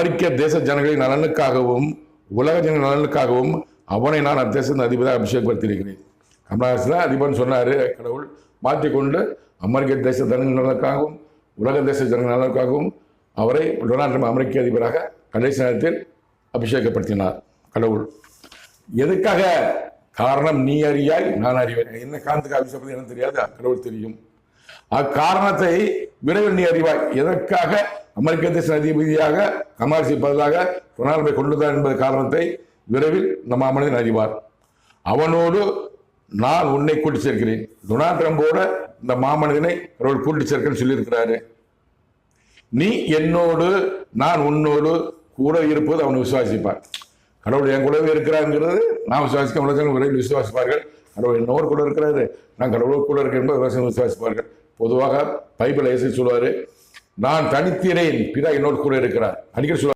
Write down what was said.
அமெரிக்க தேச ஜனங்களின் நலனுக்காகவும் உலக ஜன நலனுக்காகவும் அவனை நான் அத்தேசத்தின் அதிபதியாக அபிஷேகப்படுத்தியிருக்கிறேன். கமலஹாசன் தான் அதிபர்னு சொன்னார். கடவுள் மாற்றிக்கொண்டு அமெரிக்க தேச ஜனங்கள் நலனுக்காகவும் உலக தேச ஜனங்கள் நலனுக்காகவும் அவரை டொனால்ட் ட்ரம்ப் அமெரிக்க அதிபராக கடைசி நேரத்தில் அபிஷேகப்படுத்தினார் கடவுள். எதுக்காக? காரணம் நீ அறியாய் நான் அறிவேன். என்ன காரணத்துக்கு அபிஷேகம் எனக்கு தெரியாது, கடவுள் தெரியும். அக்காரணத்தை விரைவில் நீ அறிவாய். எதற்காக அமெரிக்க தேச அதிபதியாக கமலஹாசன் பதிலாக டொனால்ட் ட்ரம்பை கொண்டுதான் என்பது காரணத்தை விரைவில் நம்ம மனிதன் அறிவார். அவனோடு நான் உன்னை கூட்டி சேர்க்கிறேன். டொனால்ட் ட்ரம்போட இந்த மாமனிதனை கடவுள் கூட்டி சேர்க்கிறேன்னு சொல்லியிருக்கிறாரு. நீ என்னோடு நான் உன்னோடு கூட இருப்பது அவனை விசுவாசிப்பார். கடவுள் என் கூடவே இருக்கிறாங்கிறது நான் விசுவாசிக்க உலகங்கள் விரைவில் விசுவாசிப்பார்கள். கடவுள் என்னோடு கூட இருக்கிறாரு, நான் கடவுளோடு கூட இருக்கேன் என்பது விசுவாசிப்பார்கள். பொதுவாக பைபிள் இயேசு சொல்வாரு, நான் தனித்திறேன், பிதா என்னோடு கூட இருக்கிறார். அடிக்கடி சொல்லுவார்.